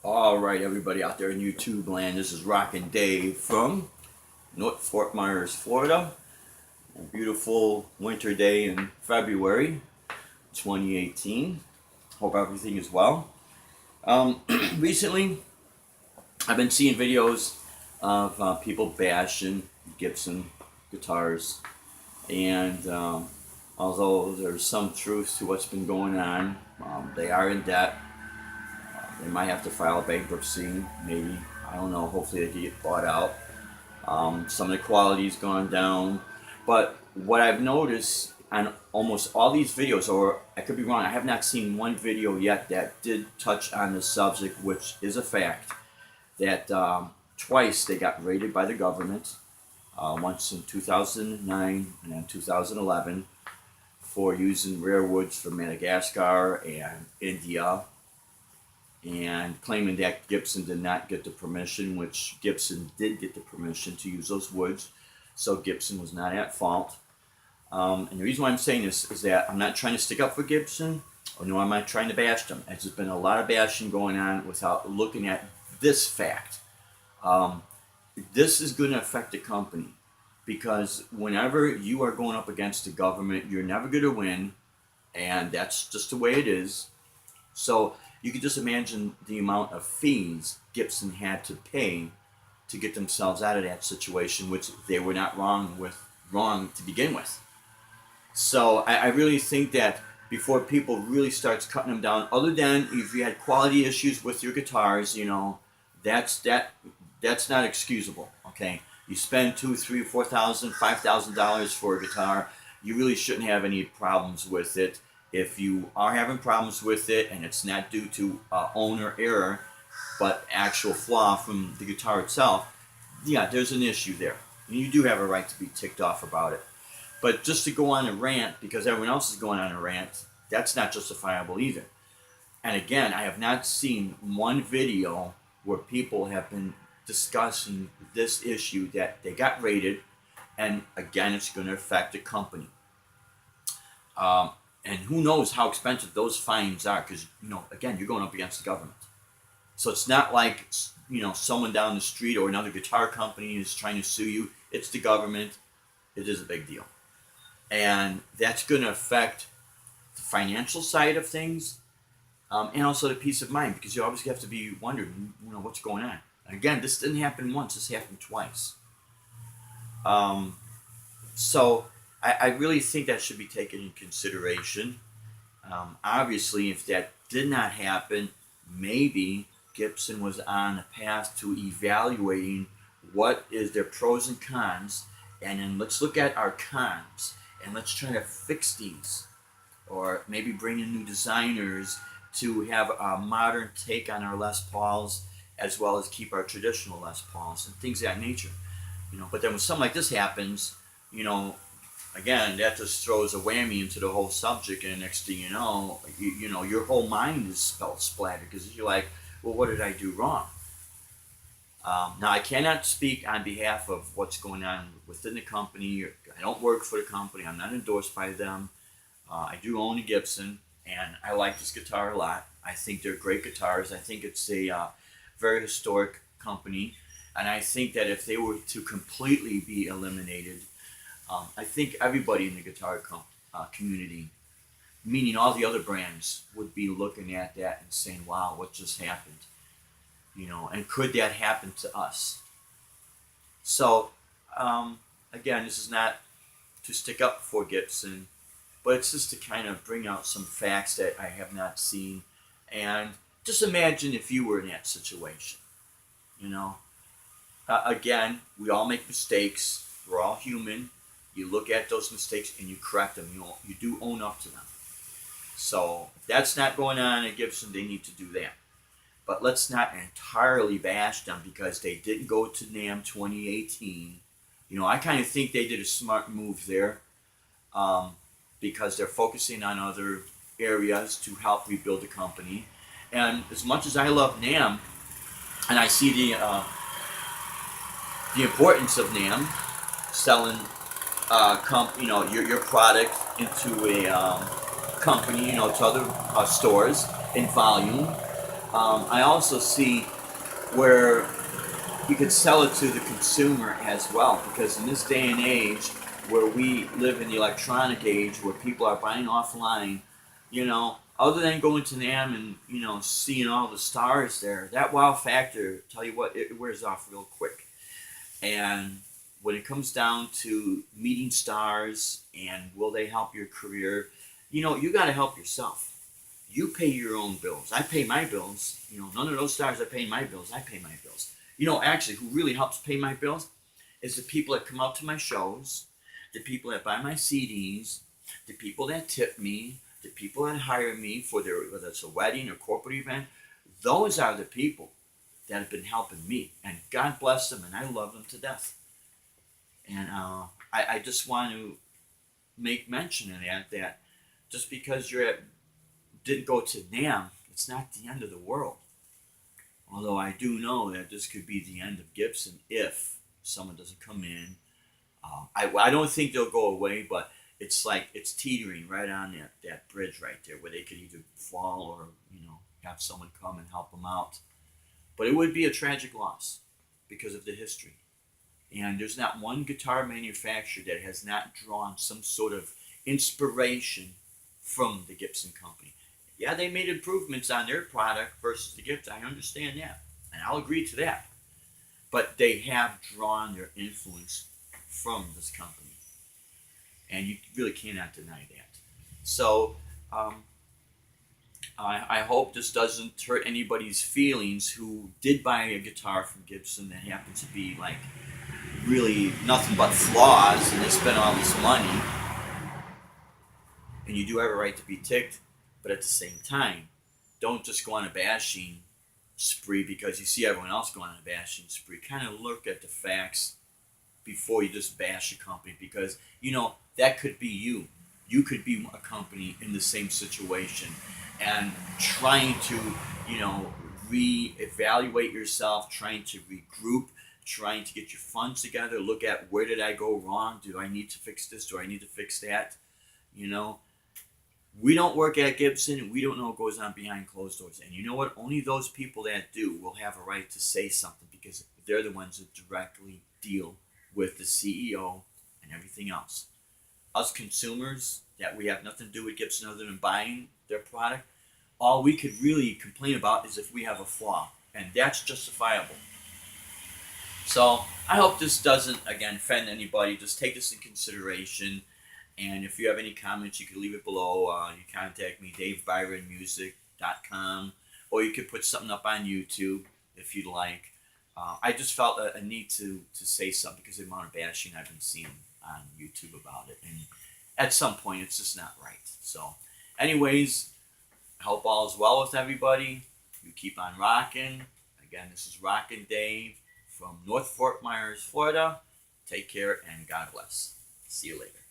All right, everybody out there in YouTube land, this is Rockin' Dave from North Fort Myers, Florida. A beautiful winter day in February 2018. Hope everything is well. Recently, I've been seeing videos of people bashing Gibson guitars, and although there's some truth to what's been going on, they are in debt. They might have to file bankruptcy, maybe. I don't know. Hopefully they can get bought out. Some of the quality's gone down. But what I've noticed on almost all these videos, or I could be wrong, I have not seen one video yet that did touch on the subject, which is a fact, that twice they got raided by the government, once in 2009 and then 2011, for using rare woods from Madagascar and India, and claiming that Gibson did not get the permission, which Gibson did get the permission to use those woods, so Gibson was not at fault. And the reason why I'm saying this is that I'm not trying to stick up for Gibson, or nor am I trying to bash them. There's been a lot of bashing going on without looking at this fact. This is going to affect the company, because whenever you are going up against the government, you're never going to win, and that's just the way it is. So you can just imagine the amount of fees Gibson had to pay to get themselves out of that situation, which they were not wrong to begin with. So I really think that before people really starts cutting them down, other than if you had quality issues with your guitars, that's not excusable. Okay, you spend $2,000, $3,000, $4,000, $5,000 for a guitar, you really shouldn't have any problems with it. If you are having problems with it and it's not due to owner error, but actual flaw from the guitar itself, yeah, there's an issue there. And you do have a right to be ticked off about it. But just to go on a rant because everyone else is going on a rant, that's not justifiable either. And again, I have not seen one video where people have been discussing this issue, that they got raided, and again, it's going to affect the company. And who knows how expensive those fines are, because, again, you're going up against the government. So it's not like, someone down the street or another guitar company is trying to sue you. It's the government. It is a big deal. And that's going to affect the financial side of things, and also the peace of mind, because you obviously have to be wondering, what's going on. Again, this didn't happen once. This happened twice. So I really think that should be taken in consideration. Obviously, if that did not happen, maybe Gibson was on a path to evaluating what is their pros and cons, and then let's look at our cons, and let's try to fix these, or maybe bring in new designers to have a modern take on our Les Pauls, as well as keep our traditional Les Pauls and things of that nature. But then when something like this happens, again, that just throws a whammy into the whole subject, and the next thing you know, your whole mind is splattered, because you're like, well, what did I do wrong? Now, I cannot speak on behalf of what's going on within the company. I don't work for the company. I'm not endorsed by them. I do own a Gibson, and I like this guitar a lot. I think they're great guitars. I think it's a very historic company, and I think that if they were to completely be eliminated, I think everybody in the guitar community, meaning all the other brands, would be looking at that and saying, wow, what just happened? And could that happen to us? So, again, this is not to stick up for Gibson, but it's just to kind of bring out some facts that I have not seen. And just imagine if you were in that situation. Again, we all make mistakes. We're all human. You look at those mistakes and you correct them. You do own up to them. So if that's not going on at Gibson, they need to do that. But let's not entirely bash them because they didn't go to NAMM 2018. I kind of think they did a smart move there, because they're focusing on other areas to help rebuild the company. And as much as I love NAMM, and I see the importance of NAMM selling your product into a company, to other stores in volume. I also see where you could sell it to the consumer as well, because in this day and age where we live in the electronic age where people are buying offline, other than going to NAM and seeing all the stars there, that wow factor, tell you what, it wears off real quick. And when it comes down to meeting stars and will they help your career, you got to help yourself. You pay your own bills. I pay my bills. None of those stars are paying my bills. I pay my bills. Actually, who really helps pay my bills is the people that come out to my shows, the people that buy my CDs, the people that tip me, the people that hire me for whether it's a wedding or corporate event. Those are the people that have been helping me, and God bless them, and I love them to death. And I just want to make mention of that just because didn't go to NAM, it's not the end of the world. Although I do know that this could be the end of Gibson if someone doesn't come in. I don't think they'll go away, but it's like it's teetering right on that bridge right there where they could either fall or have someone come and help them out. But it would be a tragic loss because of the history. And there's not one guitar manufacturer that has not drawn some sort of inspiration from the Gibson company. Yeah, they made improvements on their product versus the Gibson. I understand that, and I'll agree to that. But they have drawn their influence from this company, and you really cannot deny that. So I hope this doesn't hurt anybody's feelings who did buy a guitar from Gibson that happens to be like really nothing but flaws, and they spent all this money, and you do have a right to be ticked. But at the same time, don't just go on a bashing spree because you see everyone else going on a bashing spree. Kind of look at the facts before you just bash a company, because that could be you. You could be a company in the same situation and trying to reevaluate yourself, trying to regroup, trying to get your funds together, look at where did I go wrong, do I need to fix this, do I need to fix that. We don't work at Gibson, and we don't know what goes on behind closed doors. And you know what? Only those people that do will have a right to say something, because they're the ones that directly deal with the CEO and everything else. Us consumers, that we have nothing to do with Gibson other than buying their product, all we could really complain about is if we have a flaw, and that's justifiable. So I hope this doesn't, again, offend anybody. Just take this in consideration. And if you have any comments, you can leave it below. You contact me, DaveByronMusic.com, or you could put something up on YouTube if you'd like. I just felt a need to say something because of the amount of bashing I've been seeing on YouTube about it. And at some point, it's just not right. So anyways, I hope all is well with everybody. You keep on rocking. Again, this is Rockin' Dave from North Fort Myers, Florida. Take care and God bless. See you later.